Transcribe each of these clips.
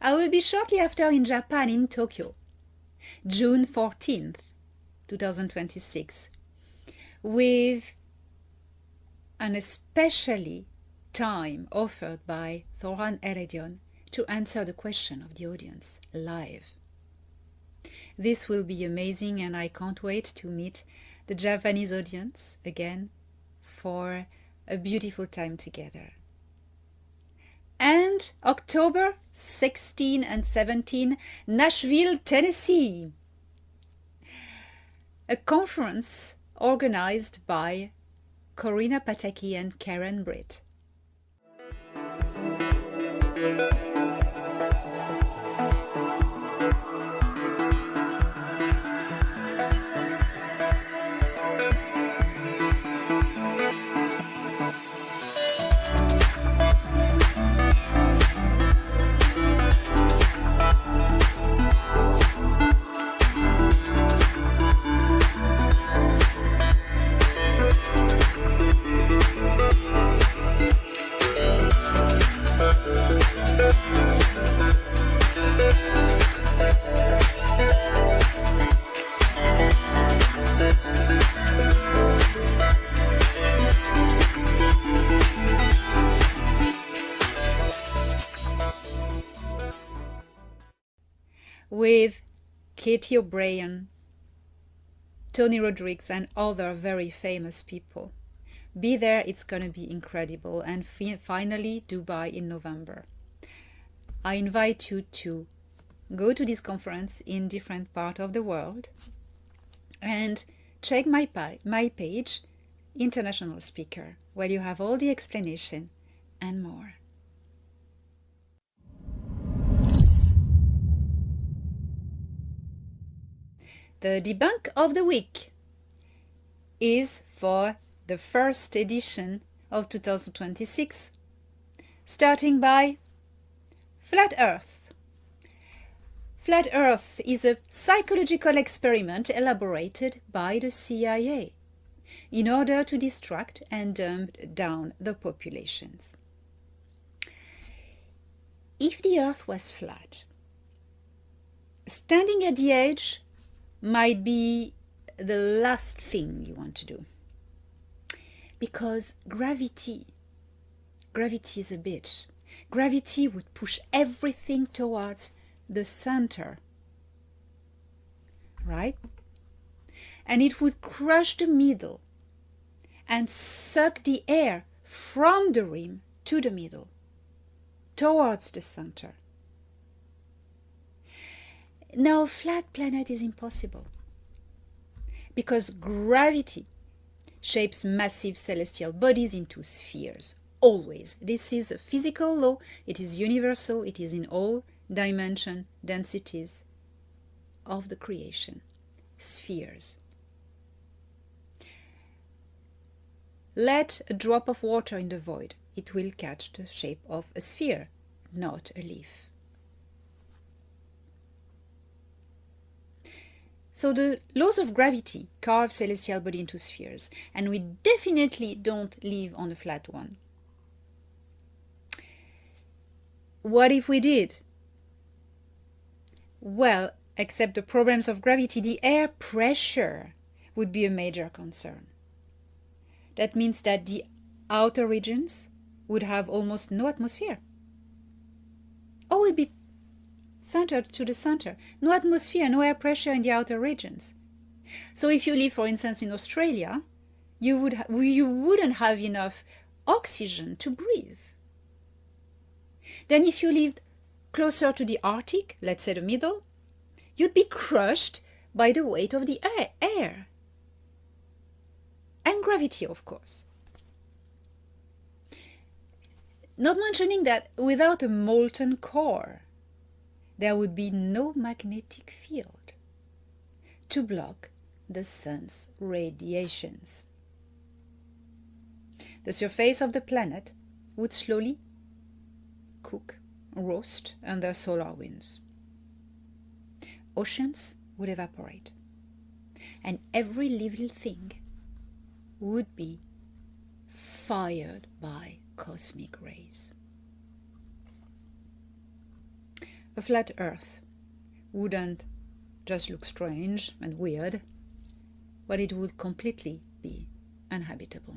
I will be shortly after in Japan, in Tokyo, June 14th, 2026, with an especially time offered by Thoran Eredion to answer the question of the audience live. This will be amazing, and I can't wait to meet the Japanese audience again for a beautiful time together. And October 16 and 17, Nashville, Tennessee, a conference organized by Corina Pataki and Karen Britt. With Katie O'Brien, Tony Rodriguez, and other very famous people. Be there, it's going to be incredible. And finally, Dubai in November. I invite you to go to this conference in different parts of the world and check my page, International Speaker, where you have all the explanation and more. The debunk of the week is for the first edition of 2026, starting by Flat Earth. Flat Earth is a psychological experiment elaborated by the CIA in order to distract and dumb down the populations. If the Earth was flat, standing at the edge might be the last thing you want to do, because gravity is a bitch. Gravity would push everything towards the center, right? And it would crush the middle and suck the air from the rim to the middle, towards the center. Now, a flat planet is impossible because gravity shapes massive celestial bodies into spheres, always. This is a physical law, it is universal, it is in all dimension densities of the creation. Spheres. Let a drop of water in the void, it will catch the shape of a sphere, not a leaf. So the laws of gravity carve celestial body into spheres, and we definitely don't live on a flat one. What if we did? Well, except the problems of gravity, the air pressure would be a major concern. That means that the outer regions would have almost no atmosphere. Or would be centered to the center. No atmosphere, no air pressure in the outer regions. So if you live, for instance, in Australia, you wouldn't have enough oxygen to breathe. Then if you lived closer to the Arctic, let's say the middle, you'd be crushed by the weight of the air. And gravity, of course. Not mentioning that without a molten core, there would be no magnetic field to block the sun's radiations. The surface of the planet would slowly cook, roast under solar winds. Oceans would evaporate, and every living thing would be fired by cosmic rays. A flat Earth wouldn't just look strange and weird, but it would completely be uninhabitable.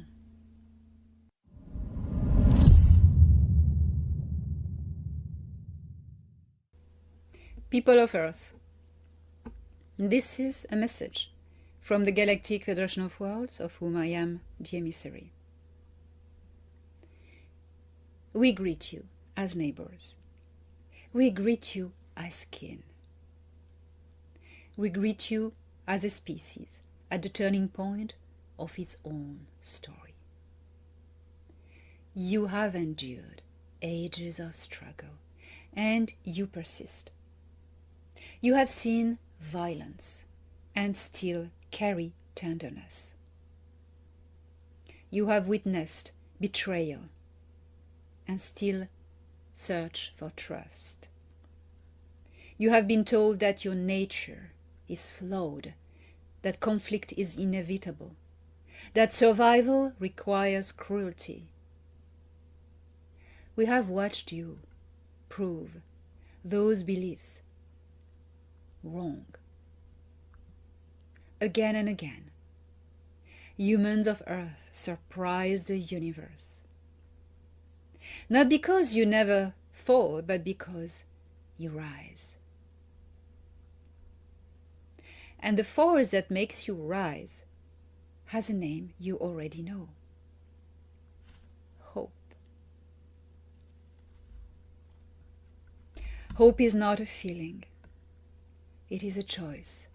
People of Earth, this is a message from the Galactic Federation of Worlds, of whom I am the emissary. We greet you as neighbors. We greet you as kin. We greet you as a species at the turning point of its own story. You have endured ages of struggle, and you persist. You have seen violence and still carry tenderness. You have witnessed betrayal and still search for trust. You have been told that your nature is flawed, that conflict is inevitable, that survival requires cruelty. We have watched you prove those beliefs wrong. Again and again, humans of Earth surprise the universe. Not because you never fall, but because you rise. And the force that makes you rise has a name you already know. Hope. Hope is not a feeling. It is a choice.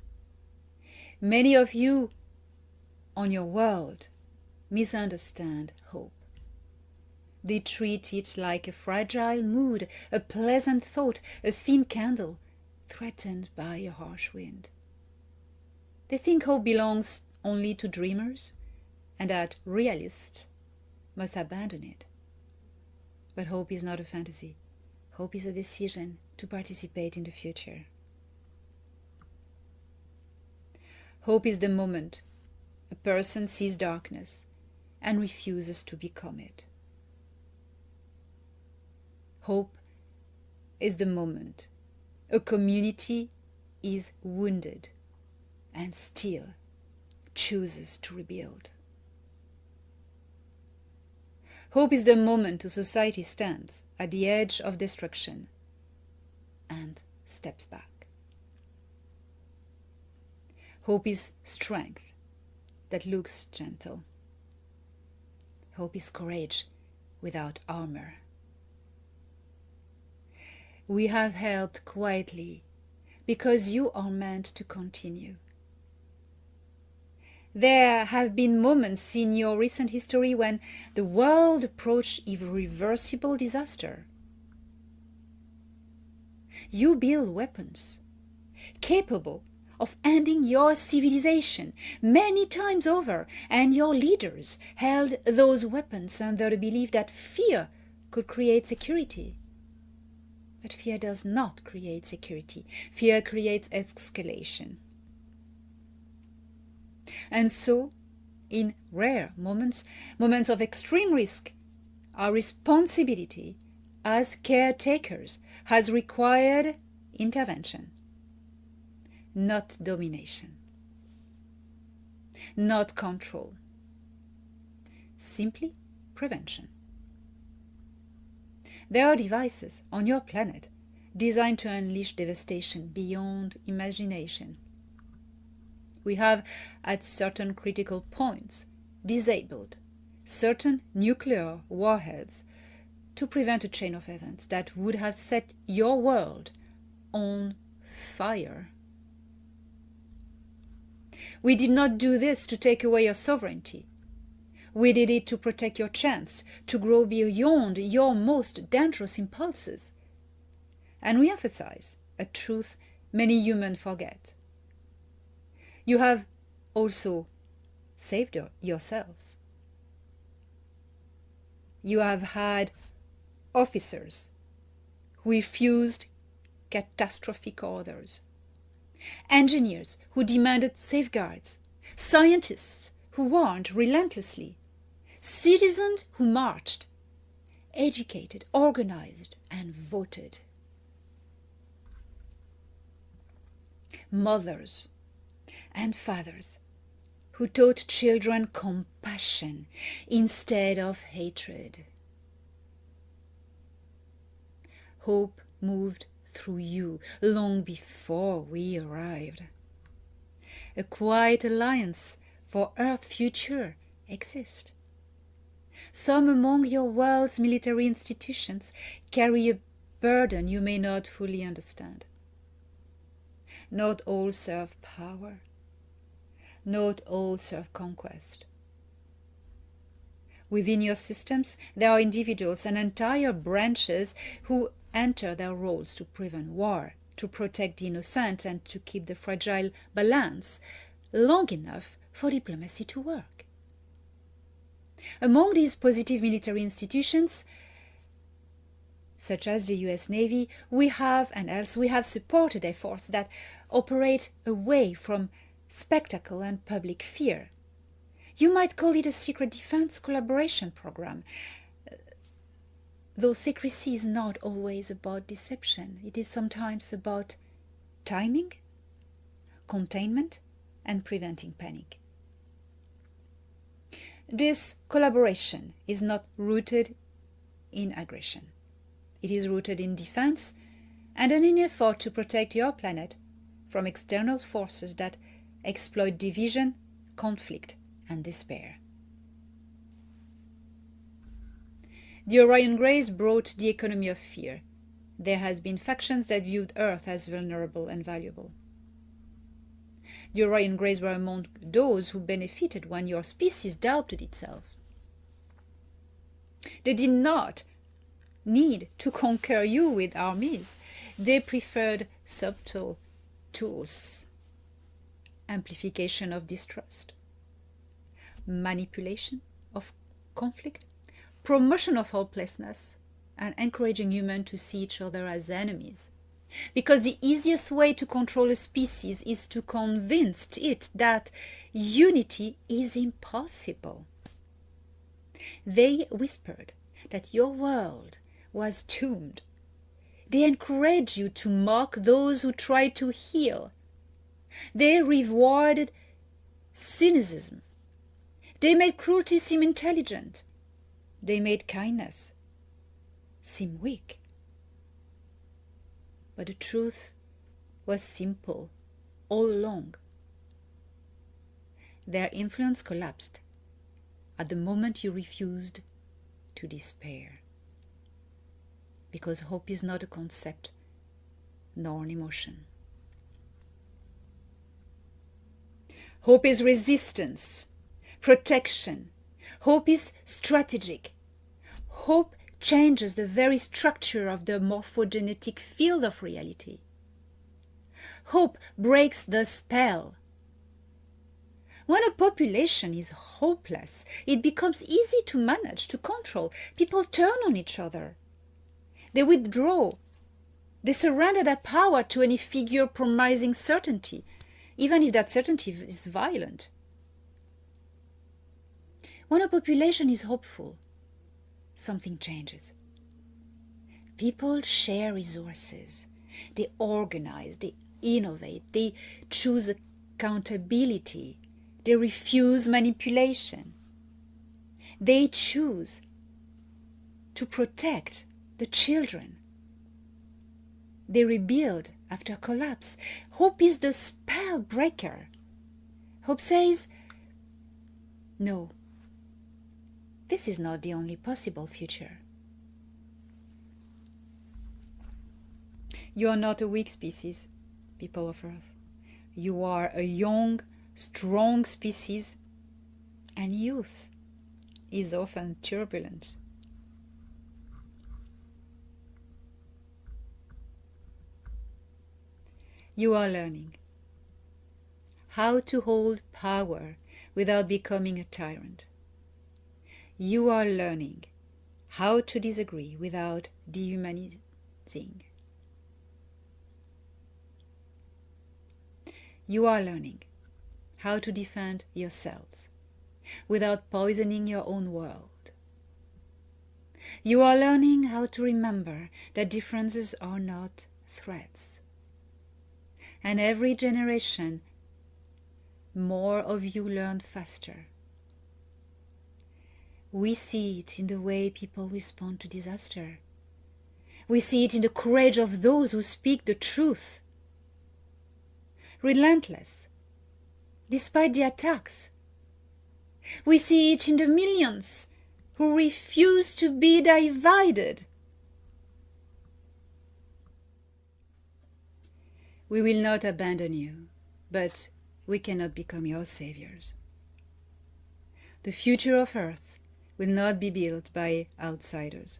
Many of you on your world misunderstand hope. They treat it like a fragile mood, a pleasant thought, a thin candle threatened by a harsh wind. They think hope belongs only to dreamers and that realists must abandon it. But hope is not a fantasy. Hope is a decision to participate in the future. Hope is the moment a person sees darkness and refuses to become it. Hope is the moment a community is wounded and still chooses to rebuild. Hope is the moment a society stands at the edge of destruction and steps back. Hope is strength that looks gentle. Hope is courage without armor. We have helped quietly because you are meant to continue. There have been moments in your recent history when the world approached irreversible disaster. You build weapons capable of ending your civilization many times over, and your leaders held those weapons under the belief that fear could create security. But fear does not create security. Fear creates escalation. And so, in rare moments of extreme risk, our responsibility as caretakers has required intervention, not domination, not control, simply prevention. There are devices on your planet designed to unleash devastation beyond imagination. We have, at certain critical points, disabled certain nuclear warheads to prevent a chain of events that would have set your world on fire. We did not do this to take away your sovereignty. We did it to protect your chance to grow beyond your most dangerous impulses. And we emphasize a truth many humans forget. You have also saved yourselves. You have had officers who refused catastrophic orders, engineers who demanded safeguards, scientists who warned relentlessly, citizens who marched, educated, organized, and voted. mothers and fathers who taught children compassion instead of hatred. Hope moved through you long before we arrived. A quiet alliance for Earth's future exists. Some among your world's military institutions carry a burden you may not fully understand. Not all serve power. Not all serve conquest. Within your systems, there are individuals and entire branches who enter their roles to prevent war, to protect the innocent, and to keep the fragile balance long enough for diplomacy to work. Among these positive military institutions, such as the US Navy, we have supported efforts that operate away from spectacle and public fear. You might call it a secret defense collaboration program, though secrecy is not always about deception. It is sometimes about timing, containment, and preventing panic. This collaboration is not rooted in aggression. It is rooted in defense and in an effort to protect your planet from external forces that exploit division, conflict, and despair. The Orion Greys brought the economy of fear. There has been factions that viewed Earth as vulnerable and valuable. The Orion Greys were among those who benefited when your species doubted itself. They did not need to conquer you with armies. They preferred subtle tools: amplification of distrust, manipulation of conflict, promotion of hopelessness, and encouraging humans to see each other as enemies. Because the easiest way to control a species is to convince it that unity is impossible. They whispered that your world was doomed. They encouraged you to mock those who tried to heal. They rewarded cynicism. They made cruelty seem intelligent. They made kindness seem weak. But the truth was simple all along. Their influence collapsed at the moment you refused to despair. Because hope is not a concept nor an emotion. Hope is resistance, protection. Hope is strategic. Hope changes the very structure of the morphogenetic field of reality. Hope breaks the spell. When a population is hopeless, it becomes easy to manage, to control. People turn on each other. They withdraw. They surrender their power to any figure promising certainty, even if that certainty is violent. When a population is hopeful, something changes. People share resources. They organize, they innovate, they choose accountability. They refuse manipulation. They choose to protect the children. They rebuild after collapse. Hope is the spell breaker. Hope says, no, this is not the only possible future. You are not a weak species, people of Earth. You are a young, strong species, and youth is often turbulent. You are learning how to hold power without becoming a tyrant. You are learning how to disagree without dehumanizing. You are learning how to defend yourselves without poisoning your own world. You are learning how to remember that differences are not threats. and every generation, more of you learn faster. We see it in the way people respond to disaster. We see it in the courage of those who speak the truth. Relentless, despite the attacks. We see it in the millions who refuse to be divided. We will not abandon you, but we cannot become your saviors. The future of Earth will not be built by outsiders.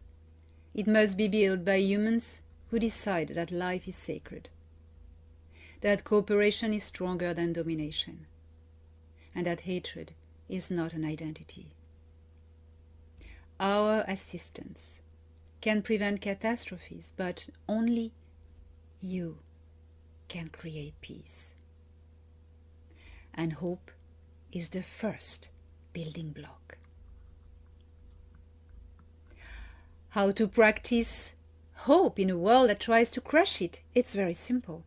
It must be built by humans who decide that life is sacred, that cooperation is stronger than domination, and that hatred is not an identity. Our assistance can prevent catastrophes, but only you can create peace. And hope is the first building block. How to practice hope in a world that tries to crush it? It's very simple.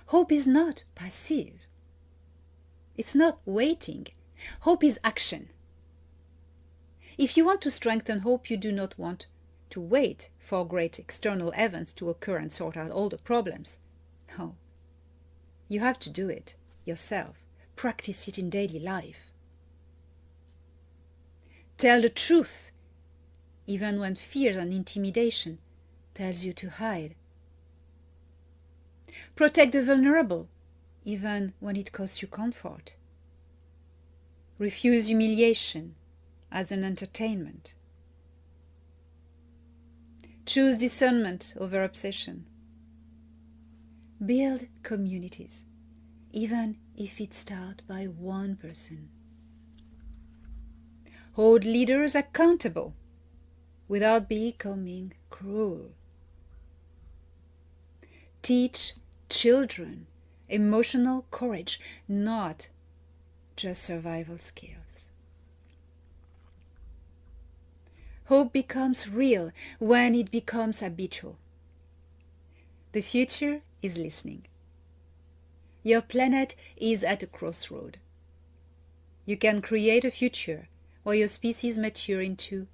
Hope is not passive. It's not waiting. Hope is action. If you want to strengthen hope, you do not want to wait for great external events to occur and sort out all the problems. No. You have to do it yourself. Practice it in daily life. Tell the truth, even when fear and intimidation tells you to hide. Protect the vulnerable, even when it costs you comfort. Refuse humiliation as an entertainment. Choose discernment over obsession. Build communities, even if it starts by one person. Hold leaders accountable without becoming cruel. Teach children emotional courage, not just survival skills. Hope becomes real when it becomes habitual. The future is listening. Your planet is at a crossroad. You can create a future where your species mature into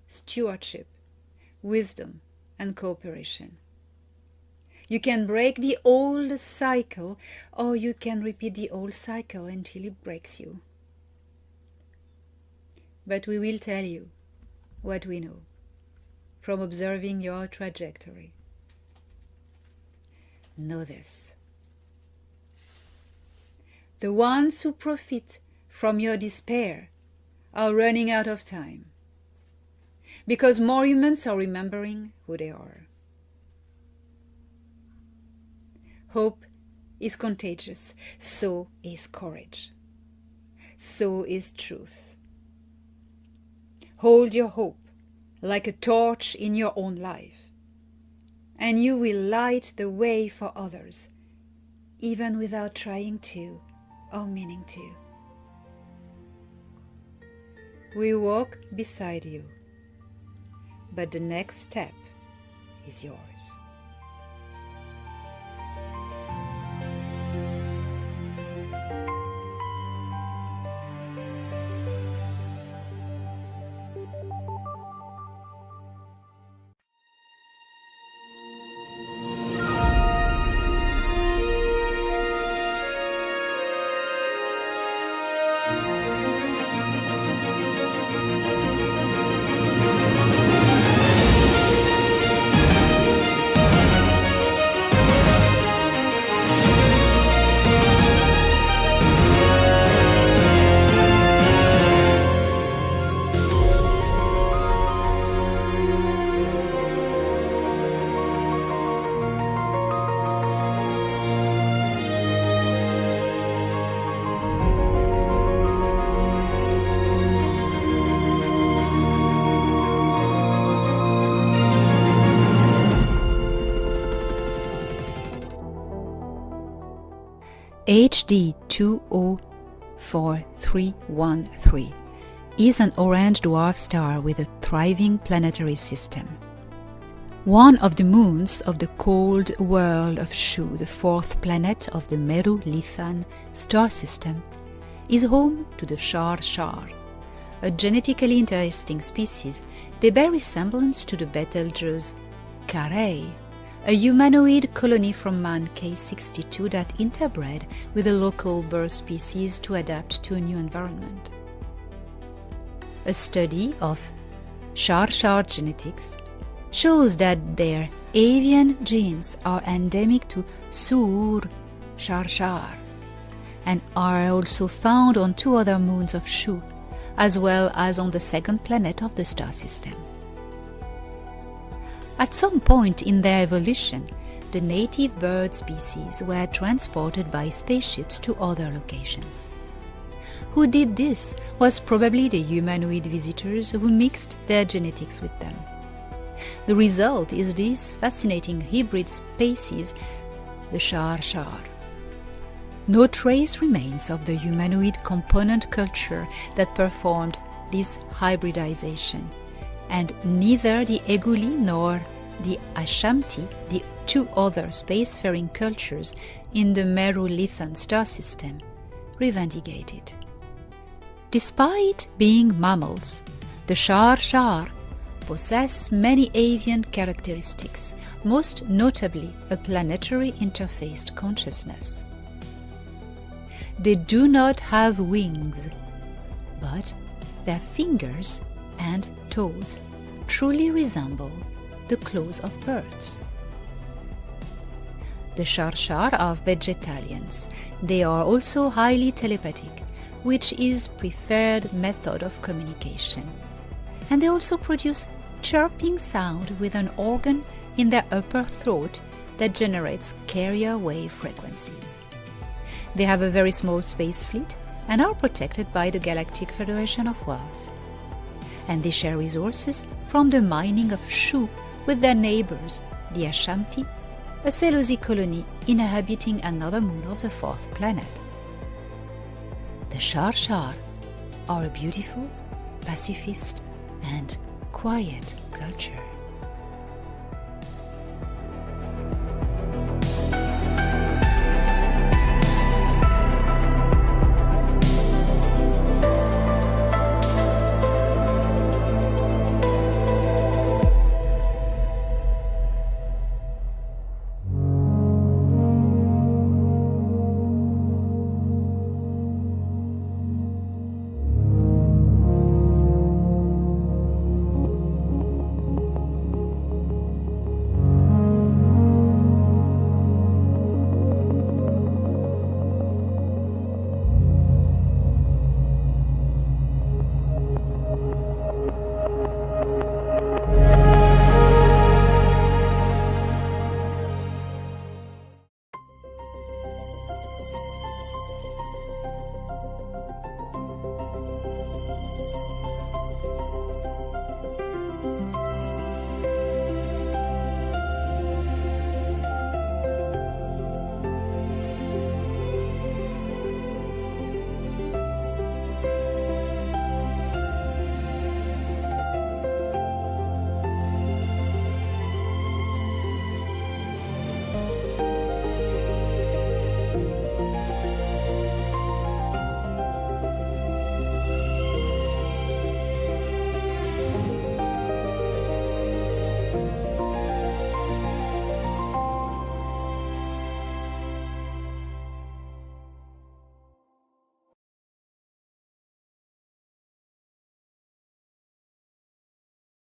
stewardship, wisdom, and cooperation. You can break the old cycle, or you can repeat the old cycle until it breaks you. But we will tell you what we know from observing your trajectory. Know this. The ones who profit from your despair are running out of time, because more humans are remembering who they are. Hope is contagious, so is courage. So is truth. Hold your hope like a torch in your own life, and you will light the way for others, even without trying to or meaning to. We walk beside you, but the next step is yours. HD 204313 is an orange dwarf star with a thriving planetary system. one of the moons of the cold world of Shu, the fourth planet of the Meru-Lithan star system, is home to the Shar, a genetically interesting species. They bear resemblance to the Betelgeuse Carré, a humanoid colony from Man K62 that interbred with a local bird species to adapt to a new environment. A study of Shar genetics shows that their avian genes are endemic to Sur Shar and are also found on 2 other moons of Shu, as well as on the second planet of the star system. At some point in their evolution, the native bird species were transported by spaceships to other locations. Who did this was probably the humanoid visitors who mixed their genetics with them. The result is this fascinating hybrid species, the Shar. No trace remains of the humanoid component culture that performed this hybridization, and neither the Eguli nor the Ashanti, the 2 other spacefaring cultures in the Meru-Lithan star system, revendicated. Despite being mammals, the Shar possess many avian characteristics, most notably a planetary interfaced consciousness. They do not have wings, but their fingers and toes truly resemble the claws of birds. The Shar are vegetarians. They are also highly telepathic, which is preferred method of communication. And they also produce chirping sound with an organ in their upper throat that generates carrier wave frequencies. They have a very small space fleet and are protected by the Galactic Federation of Worlds. And they share resources from the mining of Shu with their neighbors, the Ashanti, a Seleucid colony inhabiting another moon of the 4th planet. The Shar are a beautiful, pacifist, and quiet culture.